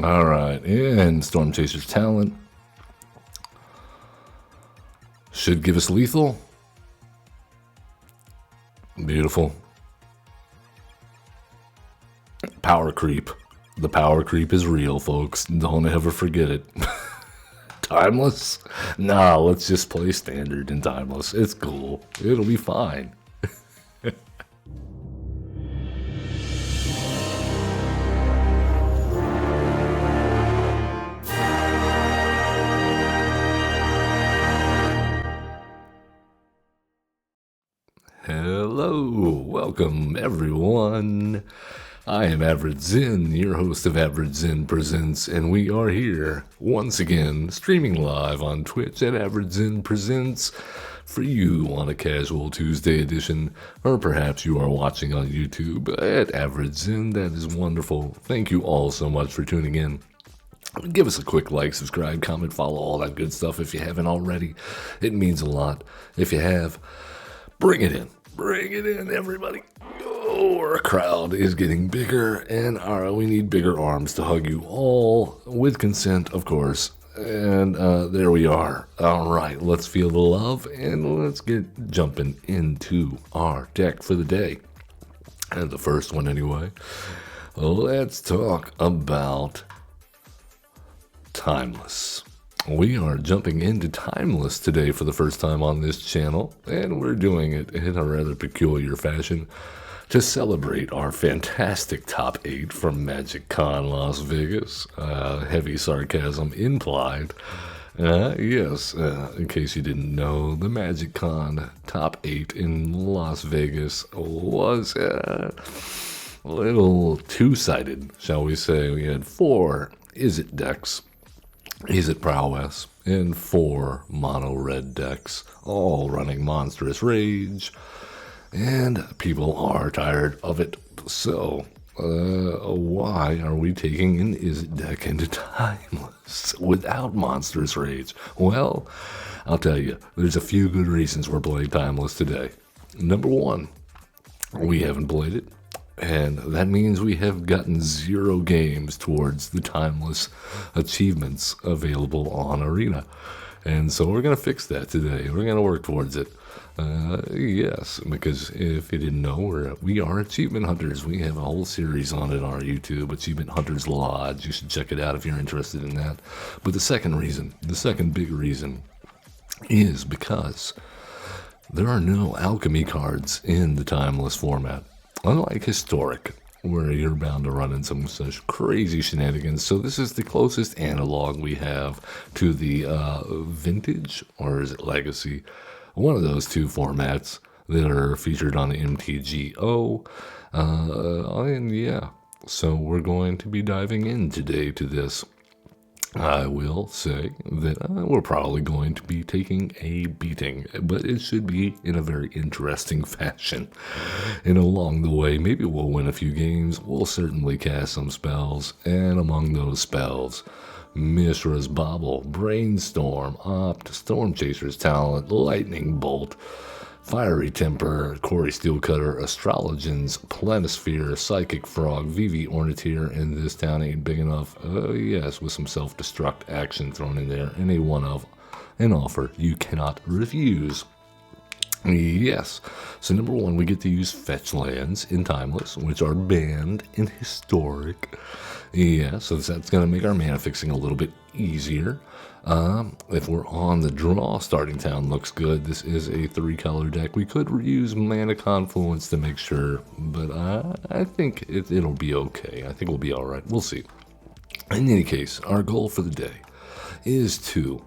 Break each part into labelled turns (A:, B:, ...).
A: All right, and Storm Chaser's talent should give us lethal. Beautiful. Power creep. The power creep is real, folks. Don't ever forget it. Timeless? Nah, let's just play standard and timeless. It's cool. It'll be fine. Hello, welcome everyone. I am Average Zen, your host of Average Zen Presents, and we are here once again streaming live on Twitch at Average Zen Presents for you on a casual Tuesday edition, or perhaps you are watching on YouTube at Average Zen. That is wonderful. Thank you all so much for tuning in. Give us a quick like, subscribe, comment, follow, all that good stuff if you haven't already. It means a lot. If you have, bring it in. Bring it in, everybody. Oh, our crowd is getting bigger, and we need bigger arms to hug you all, with consent, of course. And there we are. All right, let's feel the love, and let's get jumping into our deck for the day. And the first one, anyway. Let's talk about Timeless. We are jumping into Timeless today for the first time on this channel, and we're doing it in a rather peculiar fashion to celebrate our fantastic top 8 from MagicCon Las Vegas. Heavy sarcasm implied. Yes, in case you didn't know, the MagicCon top 8 in Las Vegas was a little two-sided, shall we say. We had 4 Is It decks. Is It Prowess, and 4 mono red decks, all running Monstrous Rage, and people are tired of it. So, why are we taking an Is It deck into Timeless without Monstrous Rage? Well, I'll tell you, there's a few good reasons we're playing Timeless today. Number 1, we haven't played it. And that means we have gotten 0 games towards the Timeless achievements available on Arena. And so we're going to fix that today. We're going to work towards it. Yes, because if you didn't know, we are Achievement Hunters. We have a whole series on it on our YouTube, Achievement Hunters Lodge. You should check it out if you're interested in that. But the second big reason, is because there are no alchemy cards in the Timeless format. Unlike Historic, where you're bound to run in some such crazy shenanigans. So this is the closest analog we have to the Vintage, or is it Legacy? One of those 2 formats that are featured on the MtGO. And yeah, so we're going to be diving in today to this. I will say that we're probably going to be taking a beating, but it should be in a very interesting fashion. And along the way, maybe we'll win a few games. We'll certainly cast some spells, and among those spells, Mishra's Bauble, Brainstorm, Opt, Storm Chaser's Talent, Lightning Bolt, Fiery Temper, Corey Steelcutter, Astrologians, Planisphere, Psychic Frog, VV Orniteer, and This Town Ain't Big Enough. Yes, with some self-destruct action thrown in there, and a one-of, an offer you cannot refuse. Yes, so number 1, we get to use fetch lands in Timeless, which are banned in Historic. Yeah, so that's going to make our mana fixing a little bit easier. If we're on the draw, Starting Town looks good. This is a 3-color deck. We could use Mana Confluence to make sure, but I think it'll be okay. I think we'll be all right. We'll see. In any case, our goal for the day is to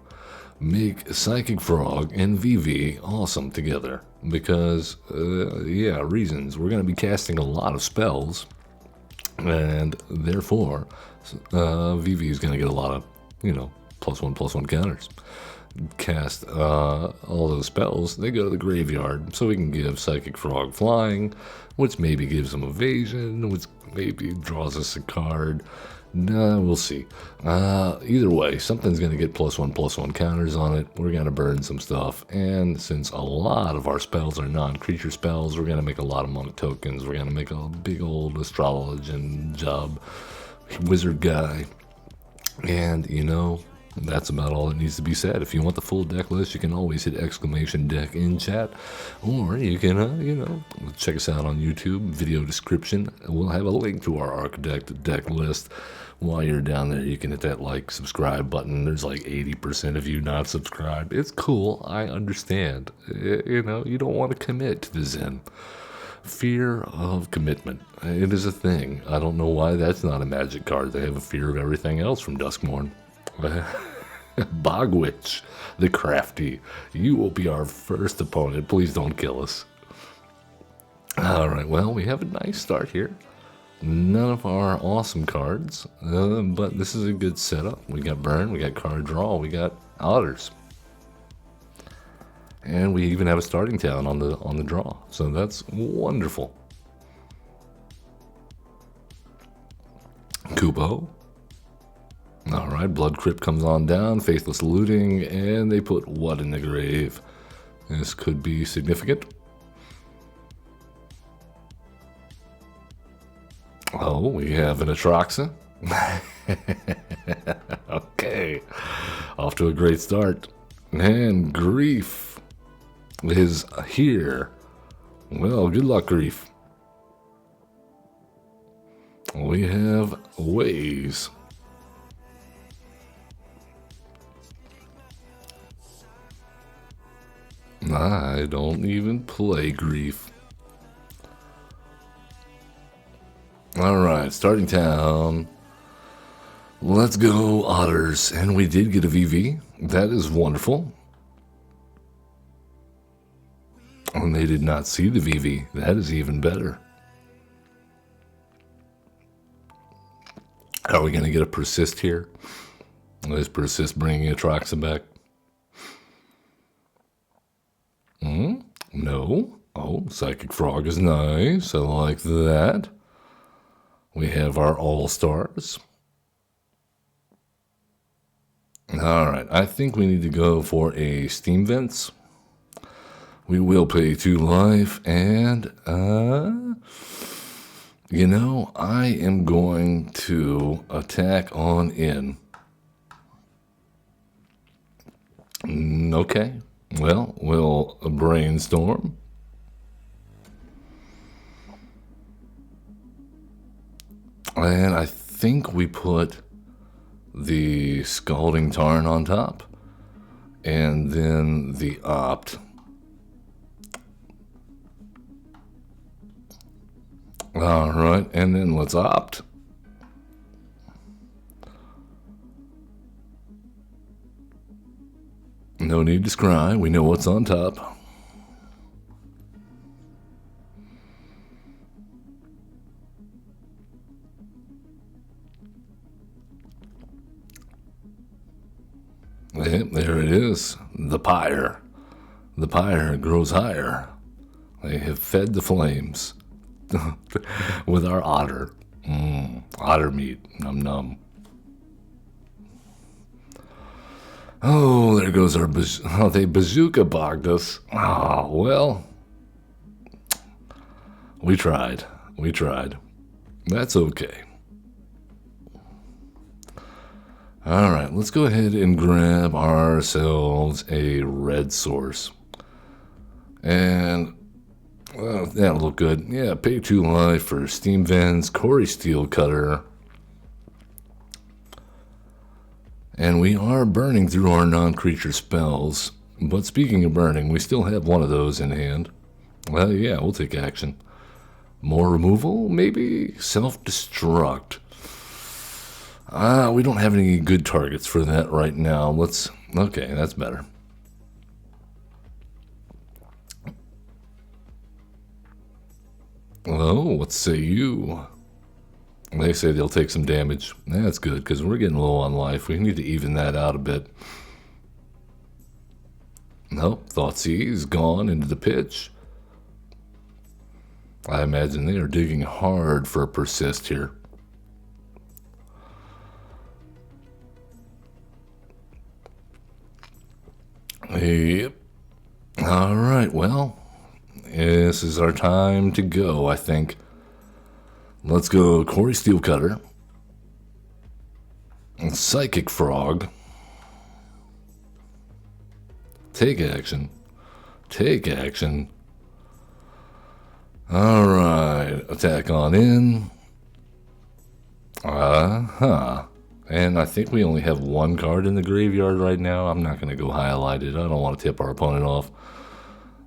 A: make Psychic Frog and VV awesome together. Because, reasons. We're going to be casting a lot of spells, and therefore, VV is going to get a lot of, +1/+1 counters. Cast all those spells, they go to the graveyard, so we can give Psychic Frog flying, which maybe gives him evasion, which maybe draws us a card. No, we'll see. Either way, something's going to get +1/+1 counters on it. We're going to burn some stuff, and since a lot of our spells are non-creature spells, we're going to make a lot of mana tokens. We're going to make a big old Astrologian job wizard guy. And, you know, that's about all that needs to be said. If you want the full deck list, you can always hit !deck in chat. Or you can, you know, check us out on YouTube, video description. We'll have a link to our Architect deck list. While you're down there, you can hit that like, subscribe button. There's like 80% of you not subscribed. It's cool. I understand. You know, you don't want to commit to the Zen. Fear of commitment. It is a thing. I don't know why that's not a magic card. They have a fear of everything else from Duskmorn. Bogwitch, the crafty. You will be our first opponent. Please don't kill us. Alright, well, we have a nice start here. None of our awesome cards, but this is a good setup. We got burn, we got card draw, we got otters. And we even have a starting town on the draw. So that's wonderful. Kubo. Alright, Blood Crypt comes on down, Faithless Looting, and they put what in the grave? This could be significant. Oh, we have an Atraxa. Okay. Off to a great start. And Grief is here. Well, good luck, Grief. We have Ways. I don't even play Grief. Alright, starting town. Let's go, Otters. And we did get a VV. That is wonderful. And they did not see the VV. That is even better. Are we going to get a Persist here? Is Persist bringing Atraxa back? No. Oh, Psychic Frog is nice. I like that. We have our All-Stars. Alright, I think we need to go for a Steam Vents. We will pay 2 life, and, you know, I am going to attack on in. Okay, well, we'll brainstorm. And I think we put the Scalding Tarn on top, and then the Opt. Alright, and then let's Opt. No need to scry, we know what's on top. Yep, there it is. The pyre. The pyre grows higher. They have fed the flames with our otter. Otter meat. Num num. Oh, there goes our they bazooka bogged us. Oh, well. We tried. We tried. That's okay. Alright, let's go ahead and grab ourselves a red source. And, well, that'll look good. Yeah, pay 2 life for Steam Vents, Corey Steel Cutter. And we are burning through our non-creature spells. But speaking of burning, we still have one of those in hand. Well, yeah, we'll take action. More removal? Maybe self-destruct. We don't have any good targets for that right now. Okay, that's better. Oh, what say you? They say they'll take some damage. That's good, because we're getting low on life. We need to even that out a bit. Nope, Thoughtseize gone into the pitch. I imagine they are digging hard for a Persist here. Yep. Alright, well, this is our time to go, I think. Let's go Corey Steelcutter. Psychic Frog. Take action. Take action. Alright. Attack on in. And I think we only have one card in the graveyard right now. I'm not going to go highlight it. I don't want to tip our opponent off.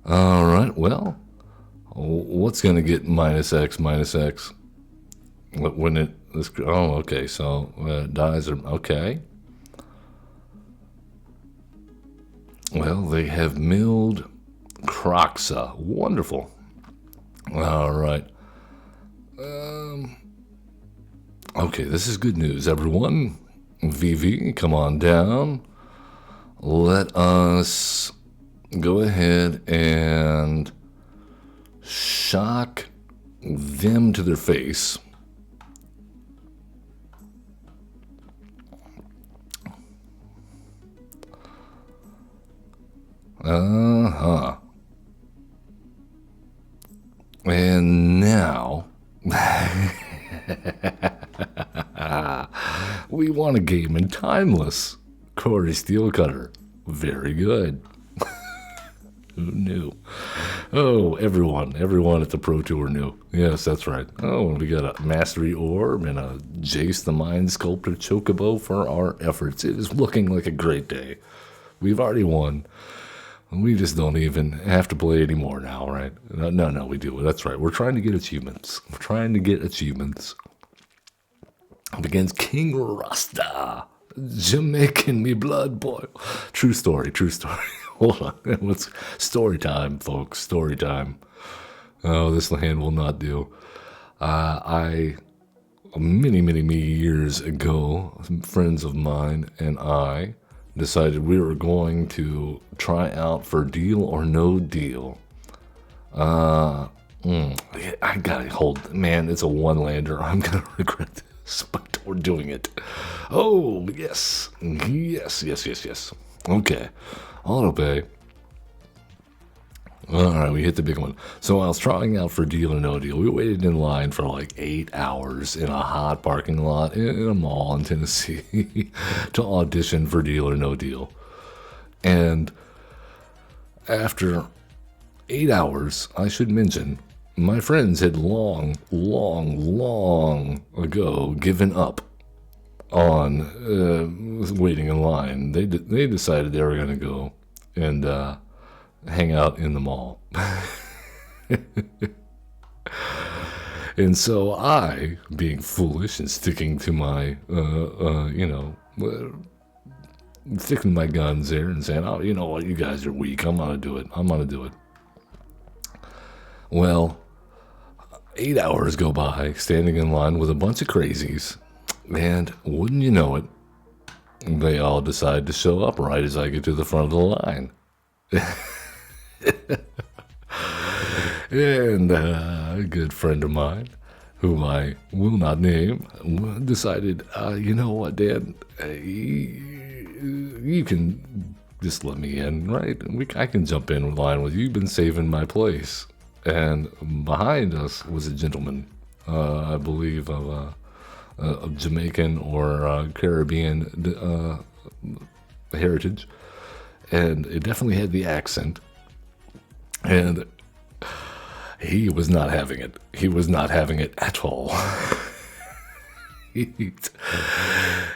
A: Alright, well. What's going to get -X, -X? When it... Oh, okay, so dies are... Okay. Well, they have milled Croxa. Wonderful. Alright. Okay, this is good news, everyone. VV, come on down. Let us go ahead and shock them to their face. And now... we want a game in Timeless. Corey Steelcutter. Very good. Who knew? Oh, everyone at the Pro Tour knew. Yes, that's right. Oh, we got a Mastery Orb and a Jace the Mind Sculptor Chocobo for our efforts. It is looking like a great day. We've already won. We just don't even have to play anymore now, right? No, we do. That's right. We're trying to get achievements. We're trying to get achievements. Up against King Rasta. Jamaican me blood boil. True story, true story. Hold on. It's story time, folks. Story time. Oh, this hand will not do. Many years ago, friends of mine and I decided we were going to try out for Deal or No Deal. I gotta hold. Man, it's a one-lander. I'm gonna regret this, but we're doing it. Oh, yes. Yes. Okay. Auto-pay. Alright, we hit the big one. So I was trying out for Deal or No Deal. We waited in line for like 8 hours in a hot parking lot in a mall in Tennessee to audition for Deal or No Deal. And after 8 hours, I should mention, my friends had long ago given up on waiting in line. They decided they were going to go and hang out in the mall. And so I, being foolish and sticking to my, sticking my guns there and saying, oh, you know what, you guys are weak. I'm going to do it. Well, 8 hours go by standing in line with a bunch of crazies. And wouldn't you know it, they all decide to show up right as I get to the front of the line. And a good friend of mine, whom I will not name, decided, you know what, Dan, you can just let me in, right? I can jump in line with you. You've been saving my place. And behind us was a gentleman, I believe of Jamaican or Caribbean heritage, and it definitely had the accent. And he was not having it. He was not having it at all.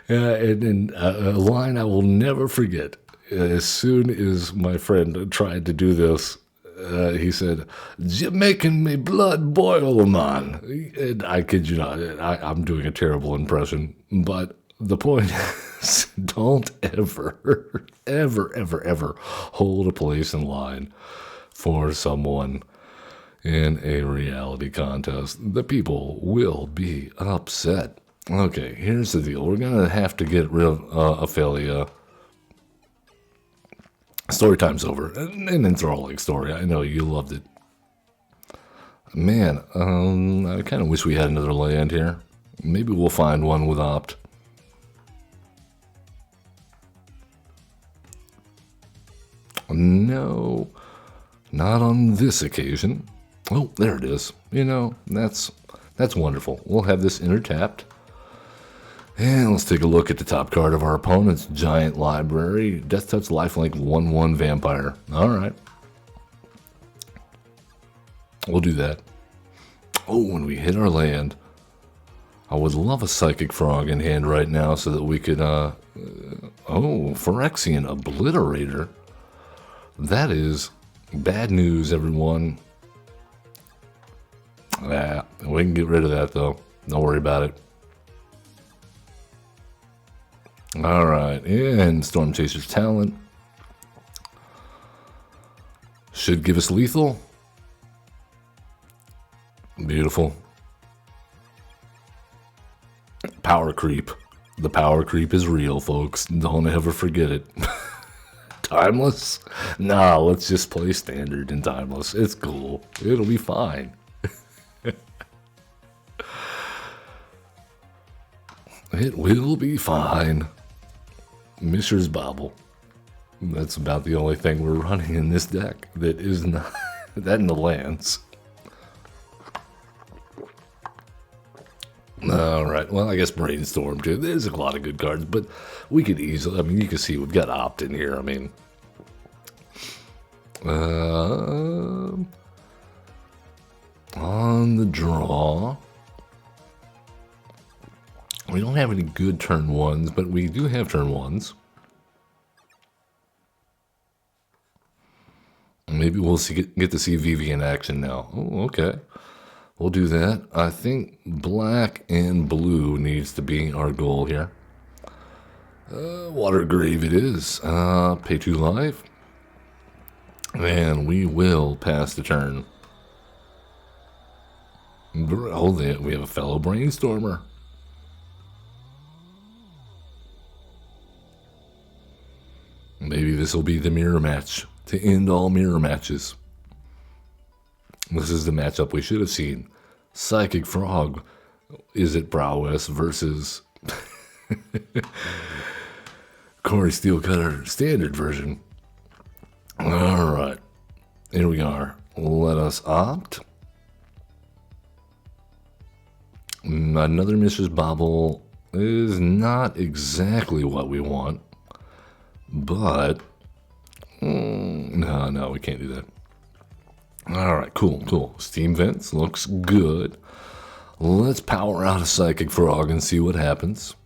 A: And a line I will never forget. As soon as my friend tried to do this, he said, "Jamaican me blood boil, man." And I kid you not, I'm doing a terrible impression. But the point is, don't ever hold a place in line for someone in a reality contest. The people will be upset. Okay, here's the deal. We're going to have to get rid of Ophelia. Story time's over. An enthralling story. I know you loved it. Man, I kind of wish we had another land here. Maybe we'll find one with Opt. No, not on this occasion. Oh, there it is. You know, that's wonderful. We'll have this enter tapped. And let's take a look at the top card of our opponent's giant library. Death Touch Lifelink 1/1 Vampire. Alright. We'll do that. Oh, when we hit our land, I would love a Psychic Frog in hand right now so that we could, oh, Phyrexian Obliterator. That is bad news, everyone. Yeah, we can get rid of that, though. Don't worry about it. Alright, and Storm Chaser's Talent. Should give us lethal. Beautiful. Power Creep. The Power Creep is real, folks. Don't ever forget it. Timeless? Nah, let's just play Standard and Timeless. It's cool. It'll be fine. It will be fine. Mishra's Bobble. That's about the only thing we're running in this deck that is not that in the lands. Alright, well, I guess Brainstorm too. There's a lot of good cards, but we could easily, I mean, you can see we've got Opt in here. I mean, on the draw, we don't have any good turn ones, but we do have turn ones. Maybe we'll get to see Vivi in action now. Oh, okay. We'll do that. I think black and blue needs to be our goal here. Watergrave it is. Pay 2 life. And we will pass the turn. Hold it. We have a fellow Brainstormer. Maybe this will be the mirror match to end all mirror matches. This is the matchup we should have seen. Psychic Frog is it Prowess versus Corey Steelcutter Standard version. Alright. Here we are. Let us opt. Another Mrs. Bobble is not exactly what we want. But no, we can't do that. Alright, cool. Steam Vents looks good. Let's power out a Psychic Frog and see what happens.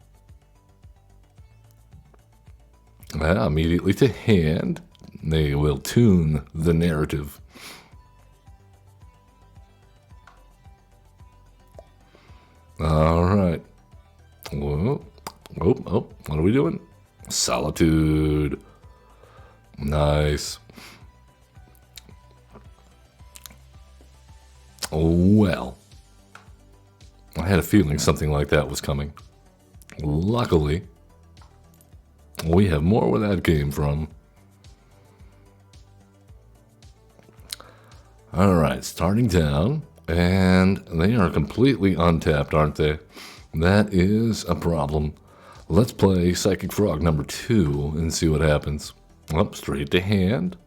A: Immediately to hand. They will tune the narrative. Alright. Oh, what are we doing? Solitude. Nice. Well, I had a feeling something like that was coming. Luckily, we have more where that came from. Alright, starting down, and they are completely untapped, aren't they? That is a problem. Let's play Psychic Frog number 2 and see what happens. Up, straight to hand.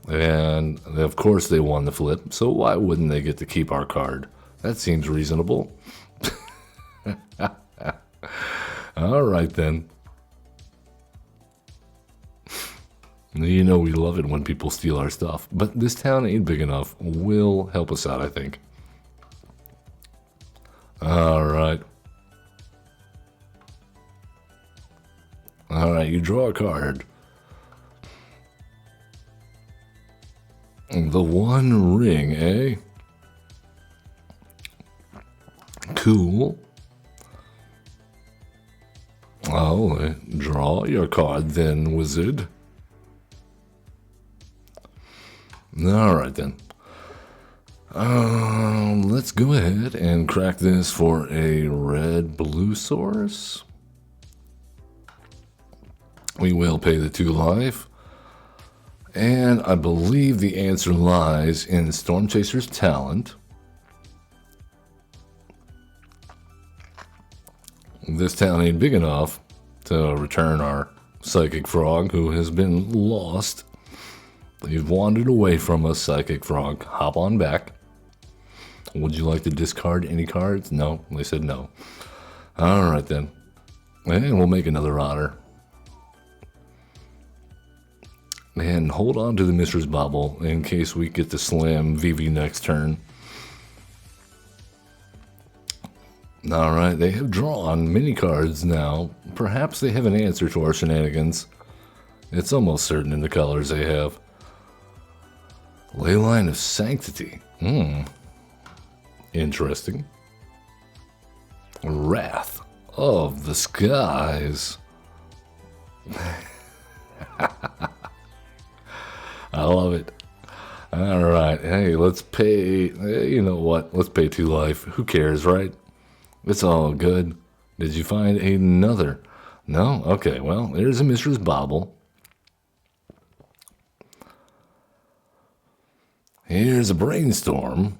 A: And of course they won the flip, so why wouldn't they get to keep our card? That seems reasonable. Alright then. You know we love it when people steal our stuff, but this town ain't big enough. Will help us out, I think. Alright. Alright, you draw a card. The One Ring, eh? Cool. Oh, draw your card then, wizard. Alright then. Let's go ahead and crack this for a red-blue source. We will pay the 2 life. And I believe the answer lies in Storm Chaser's Talent. This town ain't big enough to return our Psychic Frog, who has been lost. You've wandered away from us, Psychic Frog. Hop on back. Would you like to discard any cards? No, they said no. All right then, and we'll make another otter. And hold on to the Mistress Bauble in case we get to slam Vivi next turn. Alright, they have drawn many cards now. Perhaps they have an answer to our shenanigans. It's almost certain in the colors they have. Leyline of Sanctity. Interesting. Wrath of the Skies. I love it. Alright, hey, let's pay, you know what, let's pay 2 life. Who cares, right? It's all good. Did you find another? No? Okay, well, there's a Mistress Bauble. Here's a Brainstorm.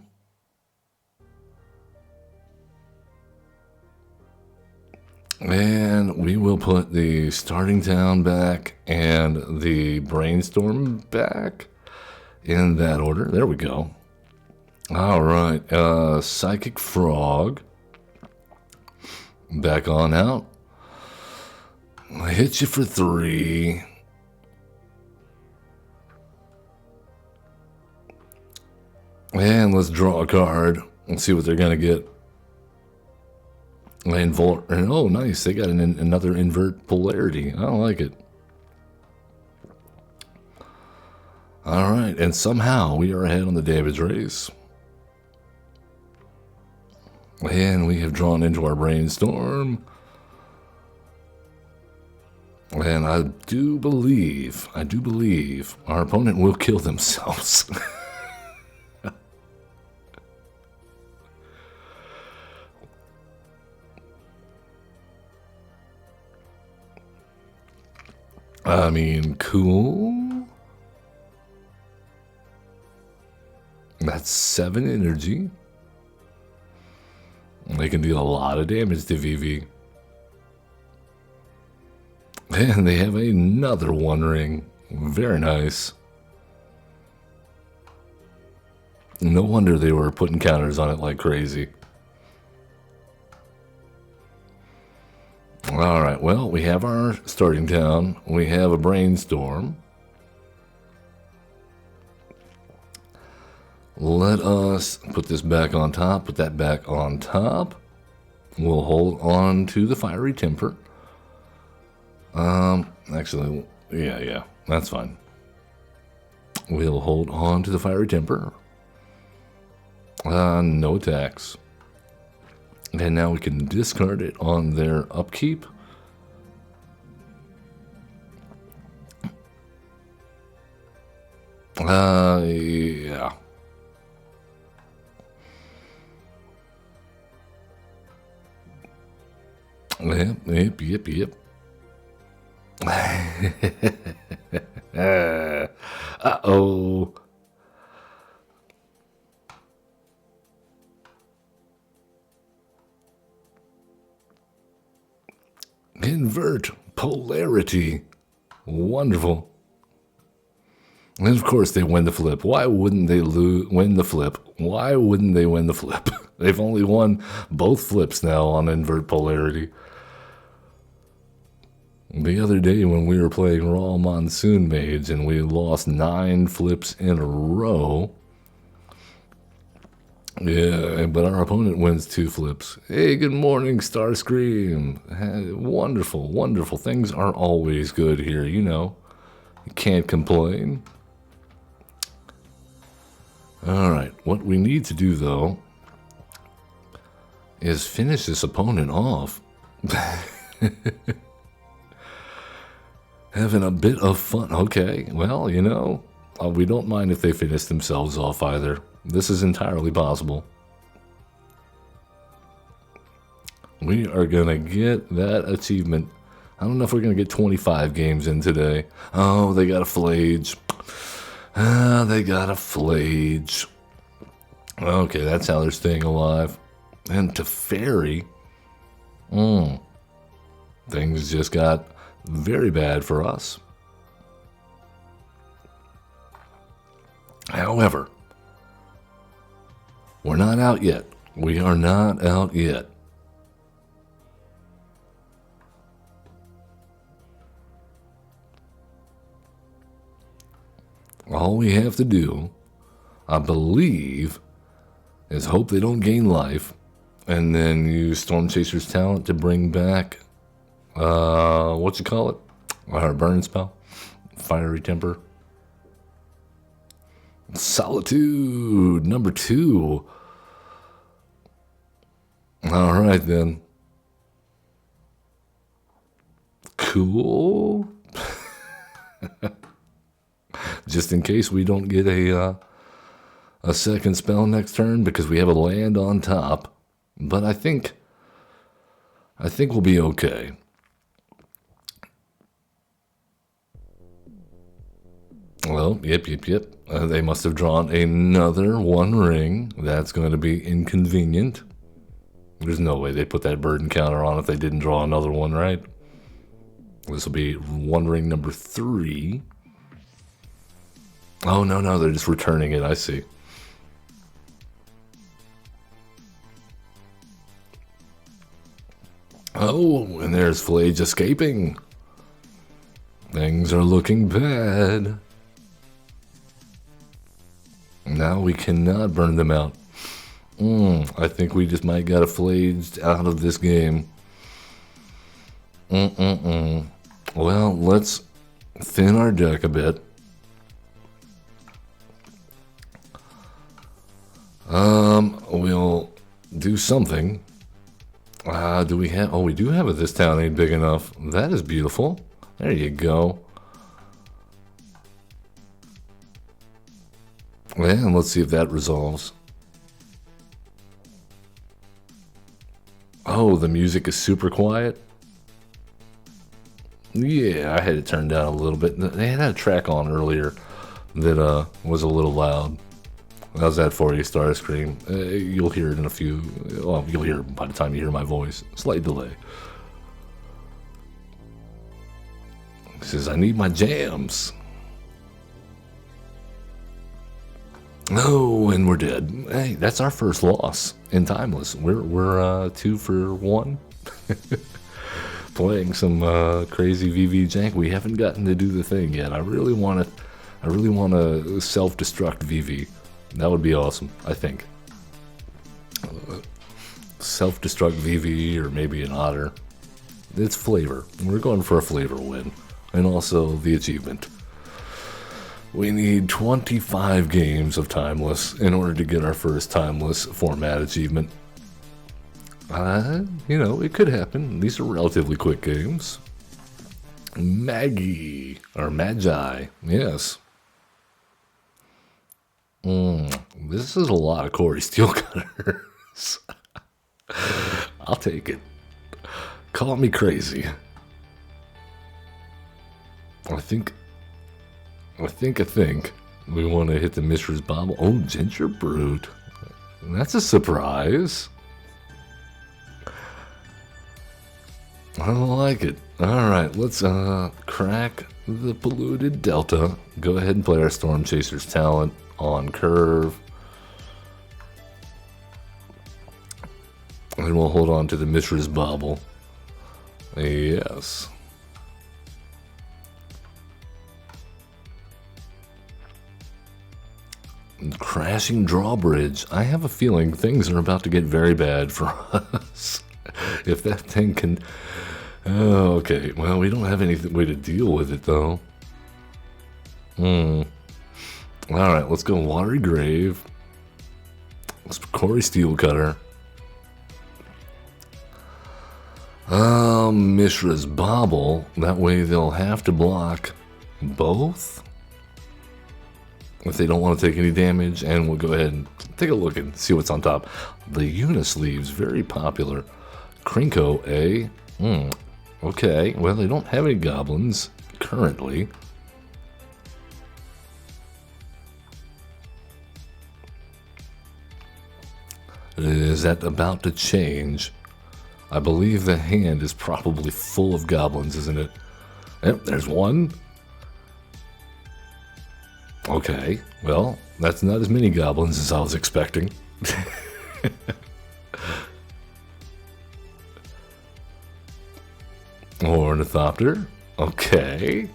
A: And we will put the Starting Town back and the Brainstorm back in that order. There we go. All right. Psychic Frog. Back on out. I hit you for 3. And let's draw a card and see what they're going to get. And oh, nice. They got another invert polarity. I like it. All right. And somehow we are ahead on the damage race. And we have drawn into our Brainstorm. And I do believe our opponent will kill themselves. I mean, cool. That's 7 energy. They can deal a lot of damage to Vivi. And they have another 1 ring. Very nice. No wonder they were putting counters on it like crazy. Alright, well, we have our Starting Town. We have a Brainstorm. Let us put this back on top, put that back on top. We'll hold on to the Fiery Temper. Actually, yeah, that's fine. We'll hold on to the Fiery Temper. No attacks. And now we can discard it on their upkeep. Yeah. Yep. Uh-oh. Invert polarity. Wonderful. And of course they win the flip. Why wouldn't they win the flip? Why wouldn't they win the flip? They've only won both flips now on invert polarity. The other day when we were playing Raw Monsoon Mage and we lost 9 flips in a row. Yeah, but our opponent wins 2 flips. Hey, good morning, Starscream. Wonderful, wonderful. Things are always good here, you know. You can't complain. Alright, what we need to do, though, is finish this opponent off. Having a bit of fun. Okay, well, you know, we don't mind if they finish themselves off either. This is entirely possible. We are going to get that achievement. I don't know if we're going to get 25 games in today. Oh, they got a Flage. They got a Flage. Okay, that's how they're staying alive. And Teferi. Things just got very bad for us. However, We're not out yet. We are not out yet. All we have to do, I believe, is hope they don't gain life, and then use Storm Chaser's talent to bring back, what you call it? Our burn spell? Fiery Temper. Solitude, number 2. Alright then. Cool. Just in case we don't get a second spell next turn, because we have a land on top. But I think we'll be okay. Well, yep. They must have drawn another 1 ring. That's going to be inconvenient. There's no way they put that burden counter on if they didn't draw another one, right? This will be 1 ring number 3. Oh, no, they're just returning it. I see. Oh, and there's Flage escaping. Things are looking bad. Now we cannot burn them out. I think we just might got a Flaged out of this game. Well, let's thin our deck a bit. We'll do something. Do we have... Oh, we do have it. This town ain't big enough. That is beautiful. There you go. And let's see if that resolves. Oh, the music is super quiet. Yeah, I had it turned down a little bit. They had a track on earlier that was a little loud. How's that for you, Starscream? You'll hear it in a few... Well, you'll hear it by the time you hear my voice. Slight delay. He says, I need my jams. Oh, and we're dead. Hey, that's our first loss in Timeless. We're 2 for 1. Playing some crazy VV jank. We haven't gotten to do the thing yet. I really want to self-destruct VV. That would be awesome, I think. Self-destruct VV or maybe an otter. It's flavor. We're going for a flavor win. And also the achievement. We need 25 games of Timeless in order to get our first Timeless format achievement. You know, it could happen. These are relatively quick games. Maggie, or Magi, yes. This is a lot of Corey Steelcutters. I'll take it. Call me crazy. I think we want to hit the Mishra's Bobble. Oh, Ginger Brute. That's a surprise. I don't like it. Alright, let's crack the Polluted Delta. Go ahead and play our Storm Chaser's talent on curve. And we'll hold on to the Mishra's Bobble. Yes. Crashing Drawbridge. I have a feeling things are about to get very bad for us. If that thing can... Oh, okay. Well, we don't have any way to deal with it, though. Alright, let's go Watery Grave. Let's Corey Steelcutter. Mishra's Bobble. That way they'll have to block both. If they don't want to take any damage, and we'll go ahead and take a look and see what's on top. The Unisleeve's very popular. Krinko, eh? Okay, well, they don't have any goblins currently. Is that about to change? I believe the hand is probably full of goblins, isn't it? Yep, there's one. Okay, well, that's not as many goblins as I was expecting. Ornithopter. Okay.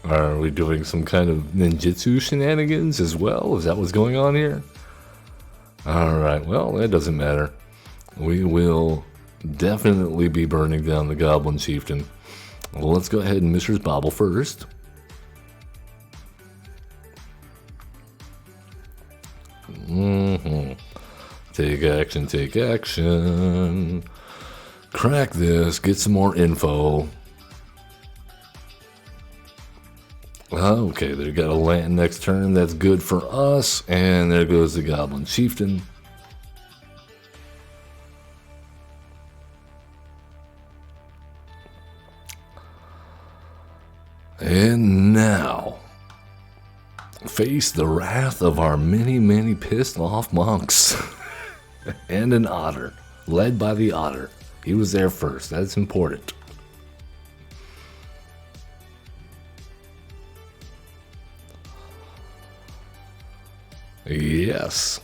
A: Are we doing some kind of ninjutsu shenanigans as well? Is that what's going on here? Alright, well, that doesn't matter. We will definitely be burning down the Goblin Chieftain. Well, let's go ahead and Mishra's Bobble first. Take action, take action. Crack this, get some more info. Okay, they got a land next turn. That's good for us. And there goes the Goblin Chieftain. And now, face the wrath of our many, many pissed off monks. And an otter, led by the otter. He was there first. That's important. Yes.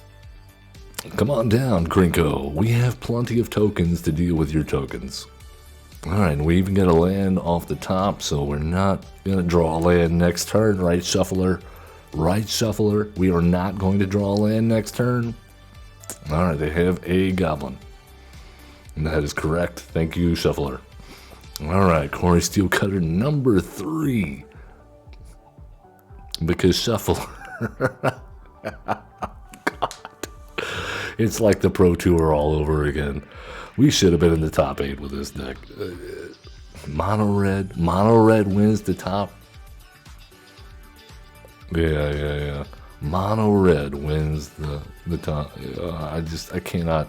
A: Come on down, Grinko. We have plenty of tokens to deal with your tokens. Alright, we even got a land off the top, so we're not going to draw a land next turn, right, Shuffler? Right, Shuffler? We are not going to draw a land next turn. Alright, they have a goblin. And that is correct. Thank you, Shuffler. Alright, Corey Steelcutter number 3. Because Shuffler... God. It's like the Pro Tour all over again. We should have been in the top 8 with this deck. Mono red wins the top. Yeah. Mono red wins the top. I cannot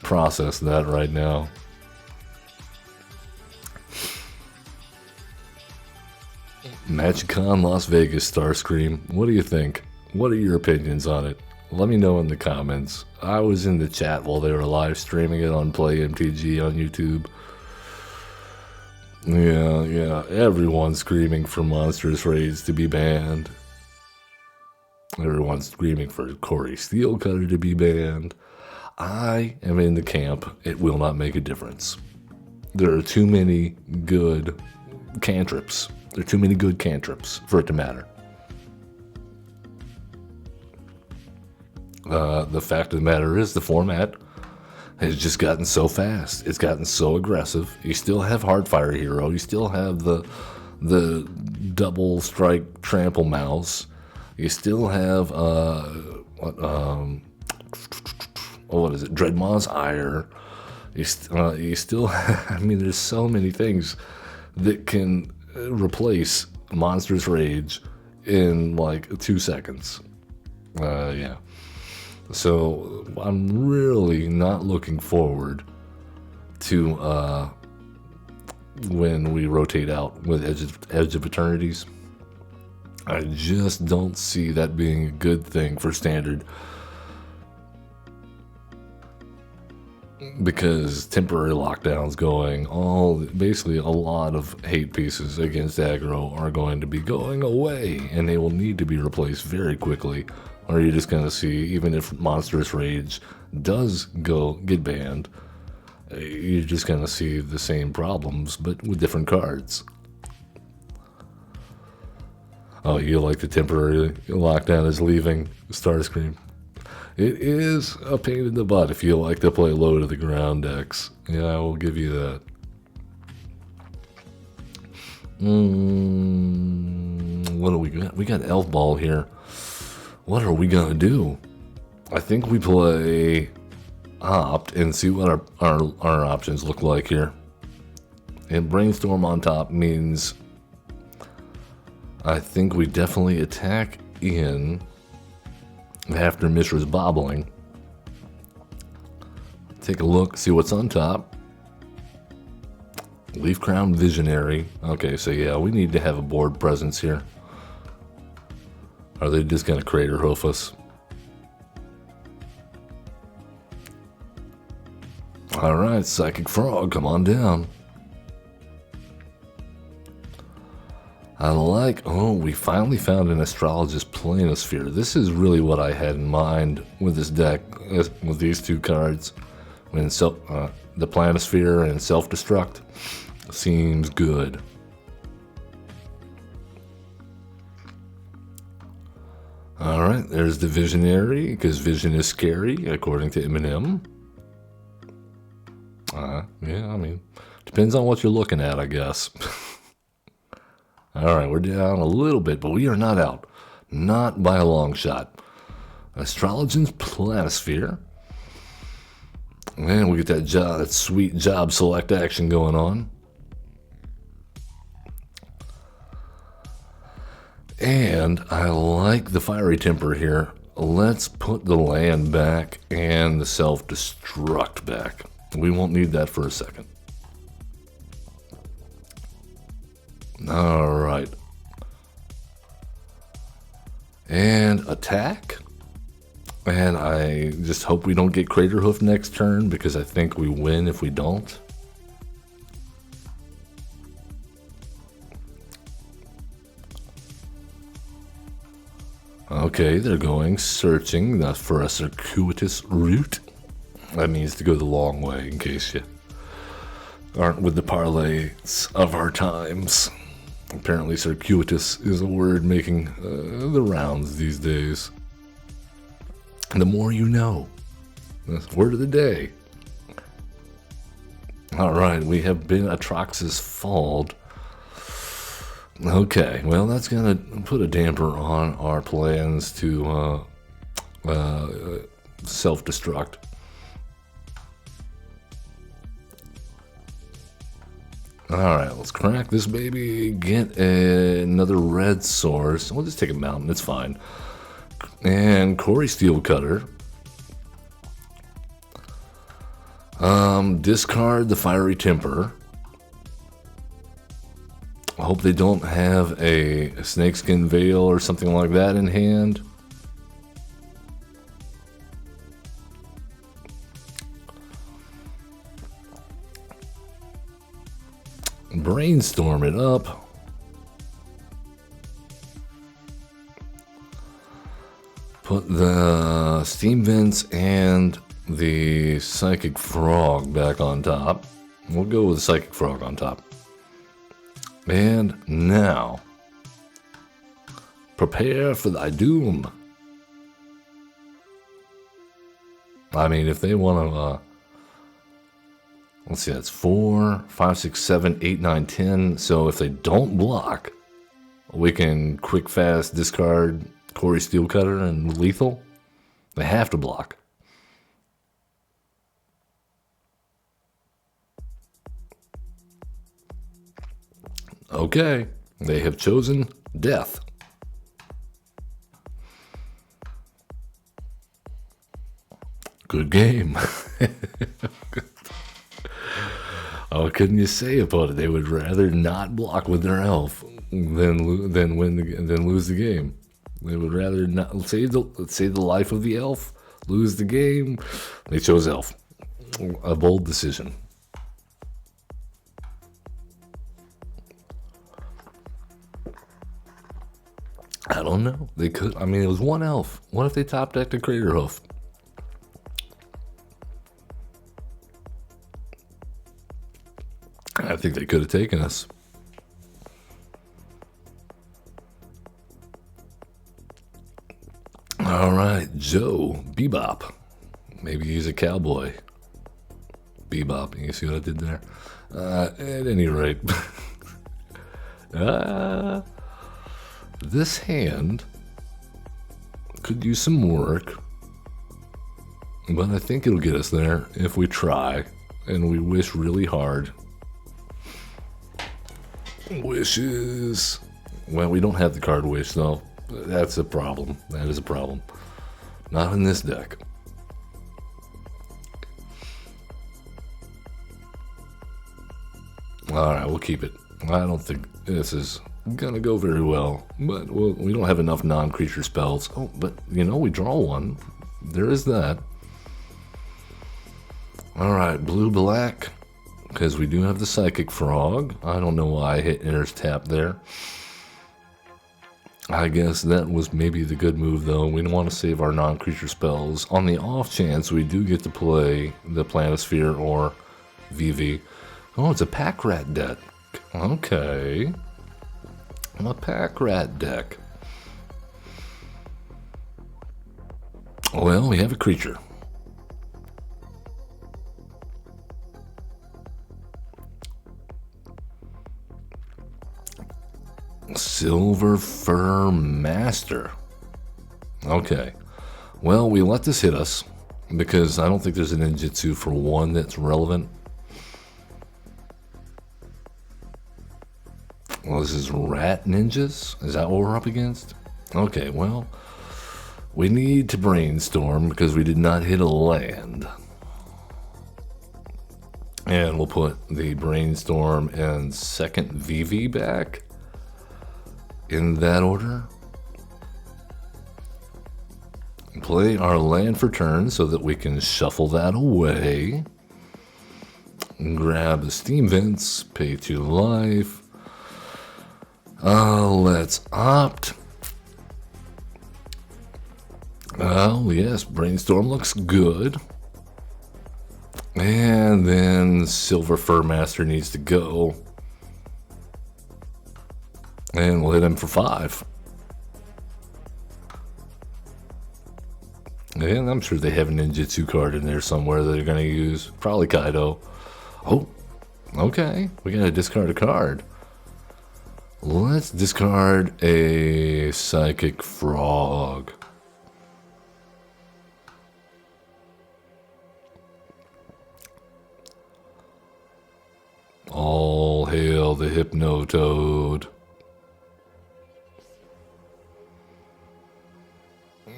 A: process that right now. MagicCon Las Vegas Starscream. What do you think? What are your opinions on it? Let me know in the comments. I was in the chat while they were live streaming it on Play MTG on YouTube. Yeah. Everyone's screaming for Monstrous Raids to be banned. Everyone's screaming for Corey Steelcutter to be banned. I am in the camp. It will not make a difference. There are too many good cantrips. There are too many good cantrips for it to matter. The fact of the matter is the format has just gotten so fast. It's gotten so aggressive. You still have Hardfire Hero. You still have the double strike trample mouse. You still have what is it? Dreadmaw's Ire. You still I mean, there's so many things that can replace Monstrous Rage in like 2 seconds. Yeah. So I'm really not looking forward to when we rotate out with Edge of Eternities. I just don't see that being a good thing for Standard, because temporary lockdowns basically a lot of hate pieces against aggro are going to be going away, and they will need to be replaced very quickly. Or you're just going to see, even if Monstrous Rage does get banned, you're just going to see the same problems, but with different cards. Oh, you like the temporary lockdown is leaving Starscream. It is a pain in the butt if you like to play low to the ground decks. Yeah, I will give you that. What do we got? We got Elf Ball here. What are we gonna do? I think we play Opt and see what our options look like here. And Brainstorm on top means I think we definitely attack in after Mishra's bobbling. Take a look, see what's on top. Leaf Crown Visionary. Okay, so yeah, we need to have a board presence here. Are they just gonna Crater Hoof us? Alright, Psychic Frog, come on down. We finally found an Astrologist Planosphere. This is really what I had in mind with this deck. with these two cards. When the Planisphere and Self-Destruct seems good. Alright, there's the Visionary, because vision is scary, according to Eminem. Yeah, I mean, depends on what you're looking at, I guess. Alright, we're down a little bit, but we are not out. Not by a long shot. Astrologian's Planisphere. And we get that sweet job select action going on. And I like the Fiery Temper here. Let's put the land back and the Self-Destruct back. We won't need that for a second. Alright. And attack. And I just hope we don't get Crater Hoof next turn, because I think we win if we don't. Okay, they're going searching for a circuitous route. That means to go the long way, in case you aren't with the parlays of our times. Apparently circuitous is a word making the rounds these days. The more you know. That's the word of the day. Alright, we have been Atraxas Falled. Okay, well, that's going to put a damper on our plans to self-destruct. Alright, let's crack this baby, get another red source. We'll just take a mountain, it's fine. And Corey Steelcutter. Discard the Fiery Temper. I hope they don't have a Snakeskin Veil or something like that in hand. Brainstorm it up. Put the Steam Vents and the Psychic Frog back on top. We'll go with Psychic Frog on top. And now, prepare for thy doom. I mean, if they want to, let's see, that's 4, 5, 6, 7, 8, 9, 10. So if they don't block, we can quick, fast discard Corey Steelcutter and lethal. They have to block. Okay, they have chosen death. Good game. What couldn't you say about it? They would rather not block with their elf than lose the game. They would rather not save the life of the elf, lose the game. They chose elf. A bold decision. I don't know. They could. I mean, it was one elf. What if they top decked a Crater Hoof? I think they could have taken us. All right, Joe Bebop. Maybe he's a cowboy. Bebop. You see what I did there? At any rate. This hand could use some work, but I think it'll get us there if we try and we wish really hard. Wishes. Well, we don't have the card Wish, though. That's a problem. That is a problem. Not in this deck. Alright, we'll keep it. I don't think this is gonna go very well, but we don't have enough non-creature spells. Oh, but you know, we draw one. There is that. Alright, blue-black, because we do have the Psychic Frog. I don't know why I hit Inner's Tap there. I guess that was maybe the good move, though. We want to save our non-creature spells. On the off chance we do get to play the Planisphere or VV. Oh, it's a pack rat deck. Okay. A pack rat deck. Well, we have a creature. Silver Fur Master. Okay. Well, we let this hit us because I don't think there's a ninjutsu for one that's relevant. Well, this is rat ninjas? Is that what we're up against? Okay, well, we need to brainstorm because we did not hit a land. And we'll put the brainstorm and second VV back in that order. Play our land for turn so that we can shuffle that away. Grab the steam vents, pay 2 life. Let's opt. Oh, yes, brainstorm looks good. And then Silver Fur Master needs to go. And we'll hit him for 5. And I'm sure they have a ninjutsu card in there somewhere that they're going to use. Probably Kaido. Oh, okay. We got to discard a card. Let's discard a Psychic Frog. All hail the Hypnotoad.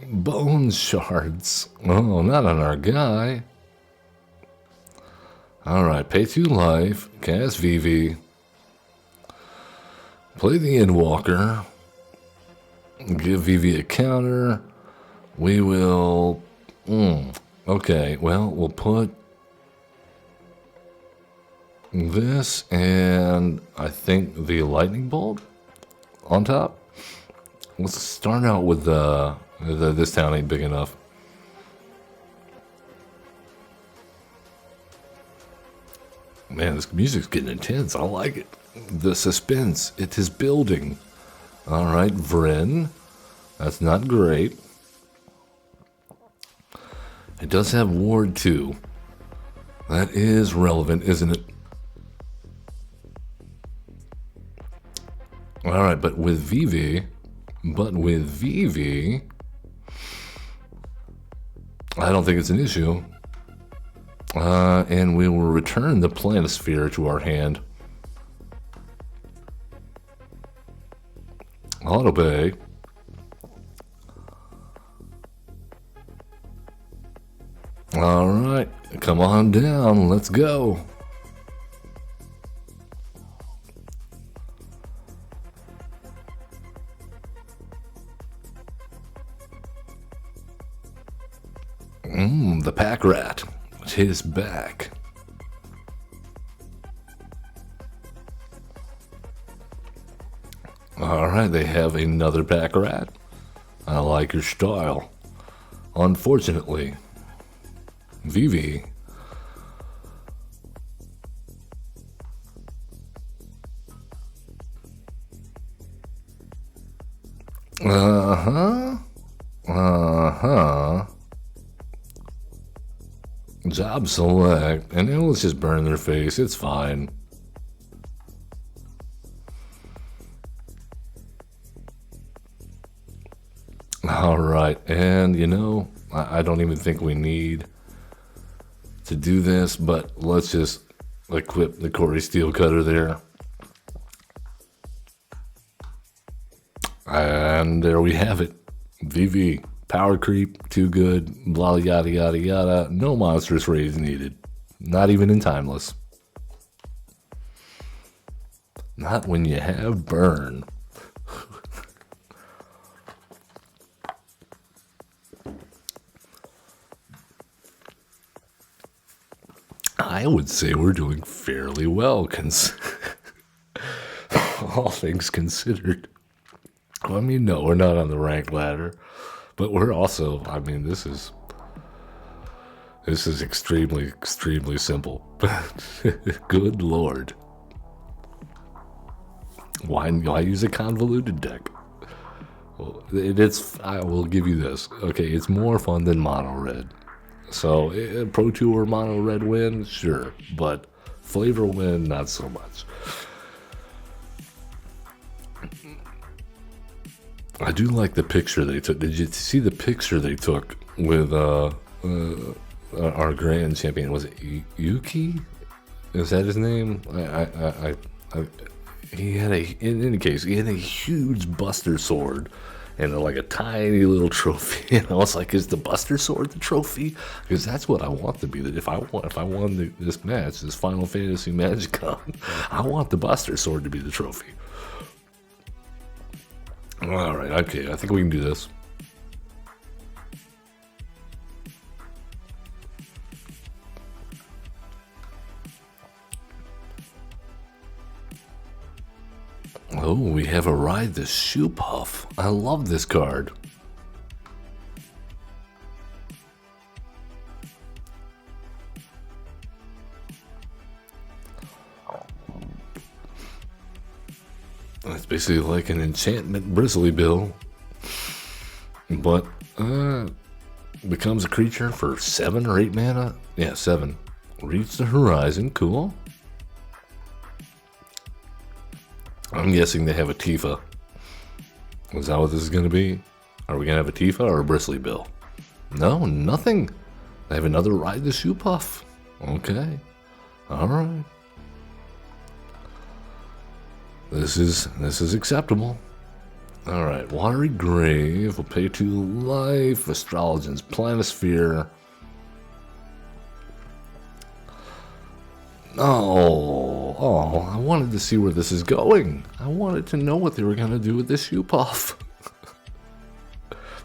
A: Bone shards. Oh, not on our guy. Alright, pay 2 life. Cast VV. Play the Endwalker. Give VV a counter. We will... Okay, well, we'll put this and I think the Lightning Bolt on top. Let's start out with this town ain't big enough. Man, this music's getting intense. I like it. The suspense, it is building. Alright, Vren. That's not great. It does have Ward 2. That is relevant, isn't it? Alright, but with VV, I don't think it's an issue. And we will return the Planisphere to our hand. Auto pay. Alright, come on down, let's go. The pack rat. His back. Alright, they have another pack rat. I like your style. Unfortunately, VV. Job select, and then let's just burn their face. It's fine. Alright, and you know, I don't even think we need to do this, but let's just equip the Corey Steel Cutter there. And there we have it. VV. Power creep, too good, blah, yada, yada, yada. No monstrous raids needed. Not even in Timeless. Not when you have burn. I would say we're doing fairly well, all things considered. I mean, no, we're not on the ranked ladder, but we're also, I mean, this is extremely, extremely simple. Good Lord. Why use a convoluted deck? Well, I will give you this. Okay, it's more fun than mono red. So, Pro Tour mono red win, sure, but flavor win, not so much. I do like the picture they took. Did you see the picture they took with our grand champion? Was it Yuki? Is that his name? He had in any case, he had a huge Buster Sword and like a tiny little trophy. And I was like, is the Buster Sword the trophy? Because that's what I want to be. That if I won this match, this Final Fantasy Magicon, I want the Buster Sword to be the trophy. All right, okay, I think we can do this. Oh, we have a Ride the Shoe Puff. I love this card. It's basically like an enchantment Bristly Bill, but becomes a creature for 7 or 8 mana. Yeah, 7. Reach the horizon. Cool. I'm guessing they have a Tifa. Is that what this is going to be? Are we going to have a Tifa or a Bristly Bill? No, nothing. They have another Ride the Shoe Puff. Okay. All right. This is acceptable. All right. Watery Grave. We'll pay 2 life. Astrologian's Planisphere. Oh, I wanted to see where this is going. I wanted to know what they were going to do with this shoe puff.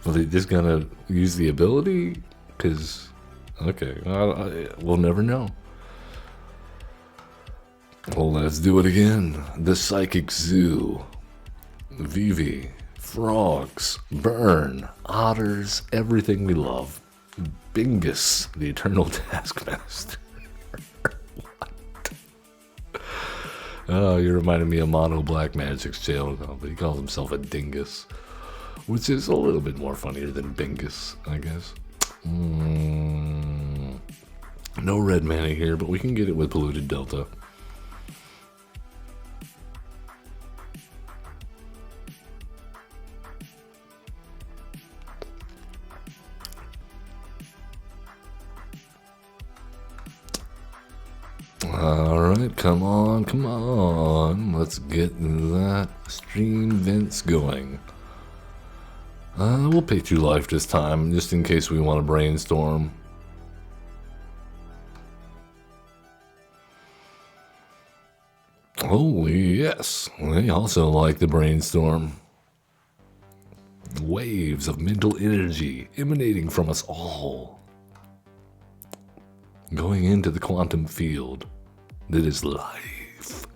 A: Were they just going to use the ability? Because, okay, we'll never know. Well, let's do it again. The Psychic Zoo. Vivi. Frogs. Burn. Otters. Everything we love. Bingus. The Eternal Taskmaster. Oh, you reminded me of Mono Black Magic's channel, but he calls himself a dingus, which is a little bit more funnier than Bingus, I guess. No red mana here, but we can get it with Polluted Delta. Alright, come on. Let's get that stream vents going. We'll pay 2 life this time, just in case we want to brainstorm. Oh, yes. They also like the brainstorm. Waves of mental energy emanating from us all. Going into the quantum field that is life.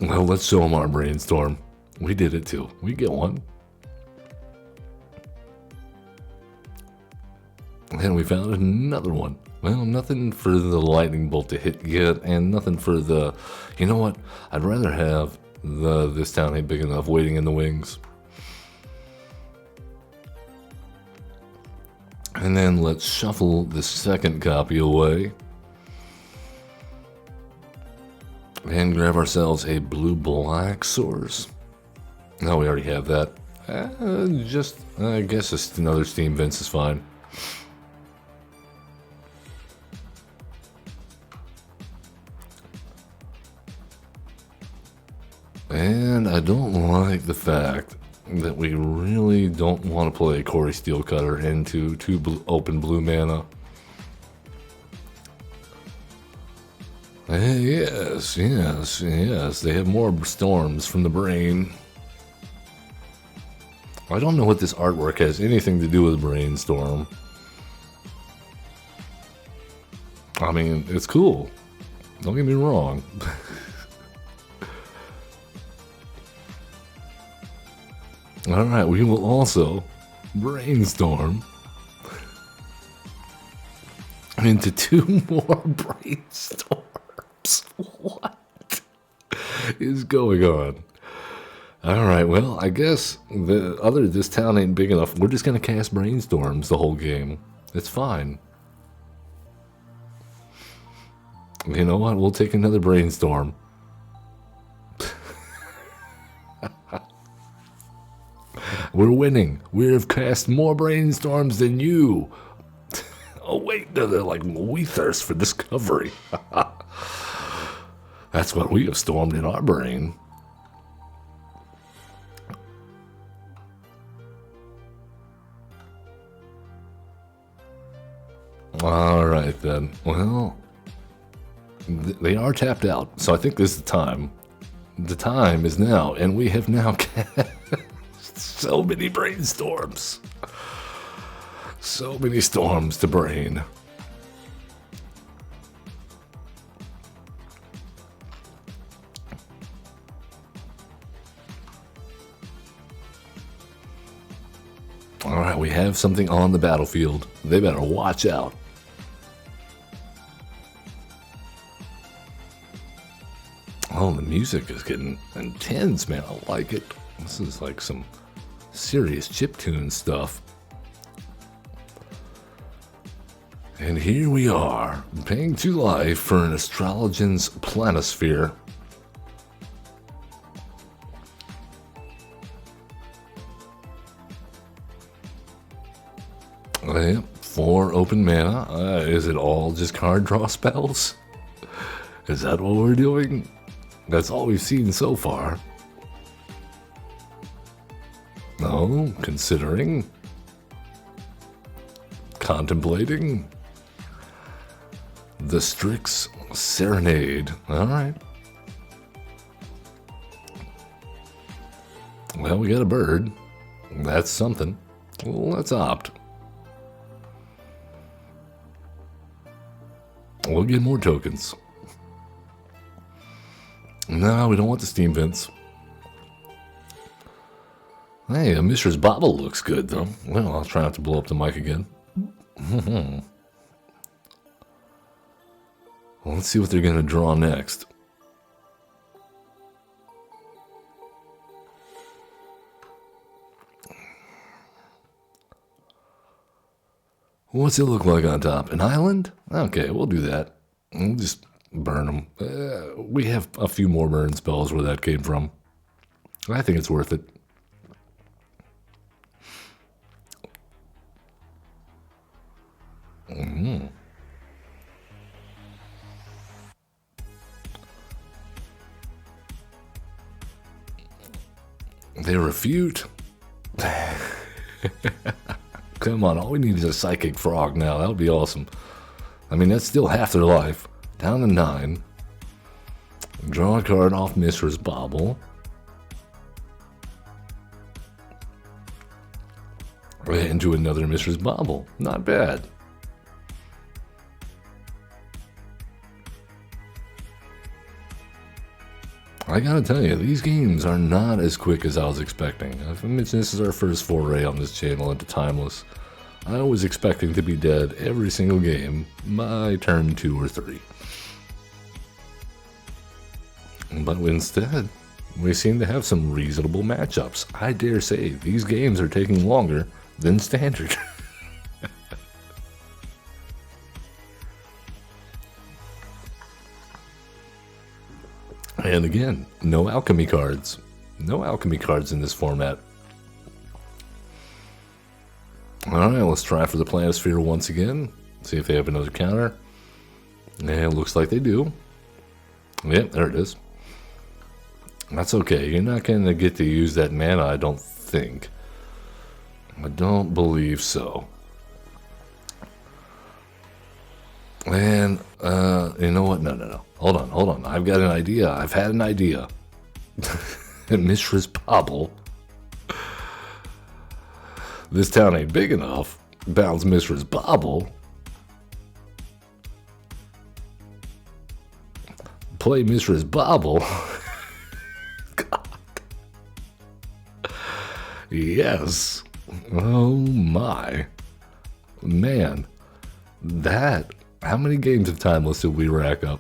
A: Well, let's show them our brainstorm. We did it too. We get one. And we found another one. Well, nothing for the lightning bolt to hit yet, and nothing for the... You know what? I'd rather have this town ain't big enough waiting in the wings. And then let's shuffle the second copy away. And grab ourselves a blue-black source. No, we already have that. I guess just another Steam Vents is fine. And I don't like the fact that we really don't want to play Corey Steelcutter into 2 open blue mana. Yes, they have more storms from the brain. I don't know what this artwork has anything to do with Brainstorm. I mean, it's cool, Don't get me wrong. Alright, we will also brainstorm into 2 more brainstorms. What is going on? Alright, well, I guess this town ain't big enough. We're just gonna cast brainstorms the whole game. It's fine. You know what? We'll take another brainstorm. We're winning. We have cast more brainstorms than you. Oh, wait. No, they're like, we thirst for discovery. That's what we have stormed in our brain. All right, then. Well, they are tapped out, so I think this is the time. The time is now, and we have now cast so many brainstorms. So many storms to brain. All right, we have something on the battlefield. They better watch out. Oh, the music is getting intense, man. I like it. This is like some serious chiptune stuff. And here we are, paying 2 life for an astrologian's planisphere. Yep, 4 open mana. Is it all just card draw spells? Is that what we're doing? That's all we've seen so far. No, considering. Contemplating. The Strix Serenade. Alright. Well, we got a bird. That's something. Let's opt. We'll get more tokens. No, we don't want the steam vents. Hey, a Mishra's Bobble looks good, though. Well, I'll try not to blow up the mic again. Well, let's see what they're going to draw next. What's it look like on top? An island? Okay, we'll do that. We'll just burn them. We have a few more burn spells where that came from. I think it's worth it. They refute. Come on, all we need is a psychic frog now. That would be awesome. I mean, that's still half their life. Down to 9. Draw a card off Mishra's Bobble. Into another Mishra's Bobble. Not bad. I gotta tell you, these games are not as quick as I was expecting. I've mentioned this is our first foray on this channel into Timeless. I was expecting to be dead every single game by turn 2 or 3. But instead, we seem to have some reasonable matchups. I dare say these games are taking longer than standard. And again, no alchemy cards. No alchemy cards in this format. Alright, let's try for the planisphere once again. See if they have another counter. And it looks like they do. Yep, there it is. That's okay. You're not going to get to use that mana, I don't think. I don't believe so. And, you know what? No. Hold on. I've got an idea. I've had an idea. Mishra's Bobble. This town ain't big enough. Bounce Mishra's Bobble. Play Mistress Bobble. God. Yes. Oh my. Man. That. How many games of Timeless did we rack up?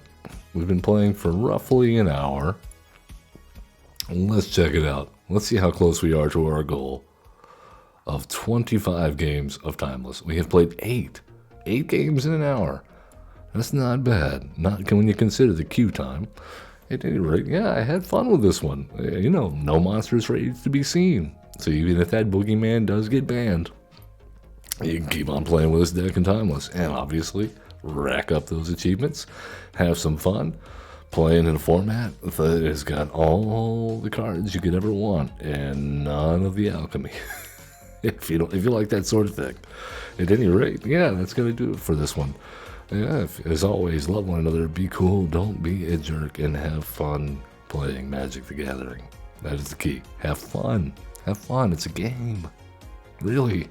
A: We've been playing for roughly an hour. Let's check it out. Let's see how close we are to our goal of 25 games of Timeless. We have played 8 games in an hour. That's not bad. Not when you consider the queue time. At any rate, yeah, I had fun with this one. You know, no monsters ready to be seen. So even if that boogeyman does get banned, you can keep on playing with this deck in Timeless. And obviously, rack up those achievements. Have some fun. Playing in a format that has got all the cards you could ever want and none of the alchemy. if you like that sort of thing. At any rate, yeah, that's gonna do it for this one. Yeah, as always, love one another, be cool, don't be a jerk, and have fun playing Magic the Gathering. That is the key. Have fun. Have fun. It's a game. Really.